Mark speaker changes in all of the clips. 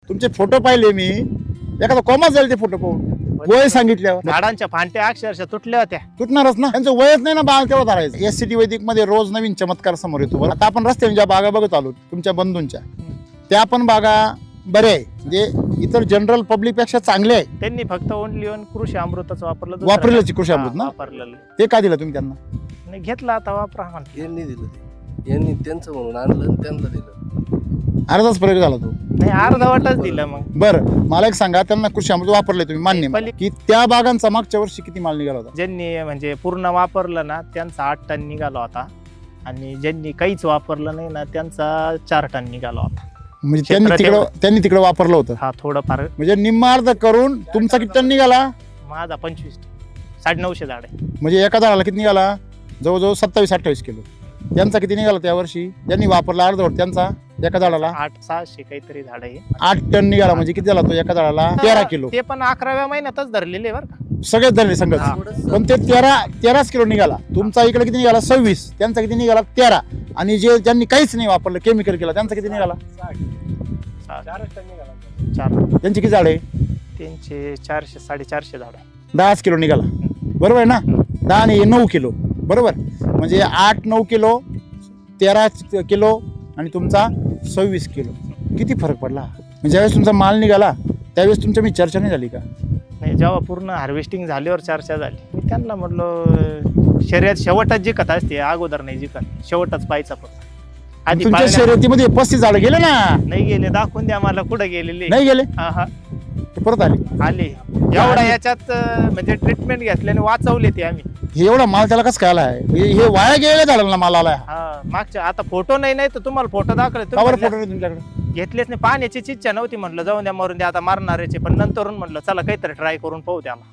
Speaker 1: तुमचे फोटो पाहिले मी, एखादा कॉमा जाईल ते फोटो पाहून. वय सांगितल्यावर
Speaker 2: झाडांच्या फांट्या अक्षरशः तुटल्या होत्या.
Speaker 1: तुटणारच ना, त्यांचं वयच नाही ना बाळ तेव्हा धरायचं. SCT वैदिक मध्ये रोज नवीन चमत्कार समोर येतो. बरं, आता आपण रस्त्याने ज्या बागा बघत आलो तुमच्या बंधूंच्या, त्या पण बागा बऱ्या आहे, म्हणजे इतर जनरल पब्लिक पेक्षा चांगले आहे.
Speaker 2: त्यांनी फक्त ओनली ओन कृषी अमृतच वापरलं. दुसरं
Speaker 1: वापरलेलं
Speaker 2: काय?
Speaker 1: कृषी अमृत
Speaker 2: हा,
Speaker 1: ना,
Speaker 2: वापरलेलं.
Speaker 1: ते का दिलं तुम्ही त्यांना?
Speaker 2: नाही घेतला आता वापरा म्हणते.
Speaker 3: यांनी दिलं ते, यांनी त्यांचं म्हणून आणलं आणि त्यांना दिलं.
Speaker 1: अर्धाच प्रयोग झाला तो.
Speaker 2: नाही अर्धवटच दिलं मग.
Speaker 1: बरं, मला एक सांगा, त्यांना कृषी अमृत वापरले तुम्ही, मान्य आहे मला, की त्या बागांचा मागच्या वर्षी किती माल निघाला होता?
Speaker 2: ज्यांनी म्हणजे पूर्ण वापरलं ना त्यांचा 8 टन निघाला होता, आणि ज्यांनी काहीच वापरलं नाही ना त्यांचा 4 टन निघाला होता.
Speaker 1: म्हणजे
Speaker 2: क्षेत्र
Speaker 1: त्यांनी तिकडे वापरलं होतं.
Speaker 2: हा थोडंफार.
Speaker 1: म्हणजे निम्मा अर्ध करून तुमचा किती टन निघाला?
Speaker 2: माझा 25 950 झाड आहे.
Speaker 1: म्हणजे एका झाडाला किती निघाला? जवळजवळ 27-28 किलो. त्यांचा किती निघाला त्या वर्षी? ज्यांनी वापरला अर्धवट त्यांचा एका झाडाला
Speaker 2: 800-600 काहीतरी झाड आहे.
Speaker 1: 8 टन निघाला. म्हणजे किती झाला तो एका झाडाला? 13 किलो.
Speaker 2: ते पण 11व्या महिन्यातच धरलेले बरं का.
Speaker 1: सगळेच धरले संगत.
Speaker 2: हा.
Speaker 1: पण ते 13 किलो निघाला. तुमचा इकडे किती निघाला? 26. त्यांचा किती निघाला? 13. आणि ज्यांनी काहीच नाही वापरलं, केमिकल केलं, त्यांचा किती निघाला?
Speaker 2: 4.
Speaker 1: त्यांची किती झाडे?
Speaker 2: त्यांचे 400-450 झाड आहे.
Speaker 1: 10 किलो निघाला. बरोबर आहे ना? 10 आणि 9 किलो. बरोबर. म्हणजे 8-9 किलो, 13 किलो आणि तुमचा 26 किलो. किती फरक पडला? म्हणजे ज्यावेळेस तुमचा माल निघाला त्यावेळेस तुमच्या मी चर्चा नाही झाली का?
Speaker 2: नाही, जेव्हा पूर्ण हार्वेस्टिंग झाल्यावर चर्चा झाली. मी त्यांना म्हटलं शर्यत शेवटच जिंकत असते, अगोदर नाही जिंकत, शेवटच पाहायचा फक्त. आधी
Speaker 1: तुमच्या
Speaker 2: पाळण्या-
Speaker 1: शर्यतीमध्ये 35 झाडं गेले ना?
Speaker 2: नाही गेले, दाखवून द्या मला कुठे गेलेले.
Speaker 1: नाही गेले,
Speaker 2: हा हा
Speaker 1: ते परत आले.
Speaker 2: आले. एवढा याच्यात म्हणजे ट्रीटमेंट घेतल्याने वाचवले ते आम्ही.
Speaker 1: हे एवढा माल त्याला कसं काय आलाय? हे वाया गेलेलं झालं ना माल आलाय.
Speaker 2: हा मागच्या आता फोटो नाही तर तुम्हाला फोटो दाखवले.
Speaker 1: का बरं फोटो नाही तुमच्याकडे?
Speaker 2: घेतलेच नाही. पाण्याची इच्छा नव्हती, म्हटलं जाऊन द्या, मरून द्या, आता मारणाऱ्याचे. पण नंतरून म्हटलं चला काहीतरी ट्राय करून पाहू त्याला.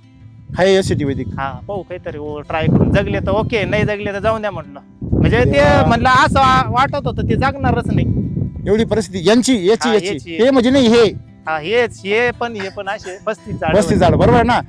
Speaker 1: हाय SCT वैदिक.
Speaker 2: हा पाहू काहीतरी ट्राय करून. जगले तर ओके, नाही जगले तर जाऊन द्या म्हटलं. म्हणजे ते म्हणलं असं वाटत होतं ते जगणारच नाही.
Speaker 1: एवढी परिस्थिती यांची
Speaker 2: हा,
Speaker 1: याची
Speaker 2: याची.
Speaker 1: हे म्हणजे नाही, हे
Speaker 2: हा हे पण असे 35 झाड.
Speaker 1: 35 झाड. बरोबर आहे ना?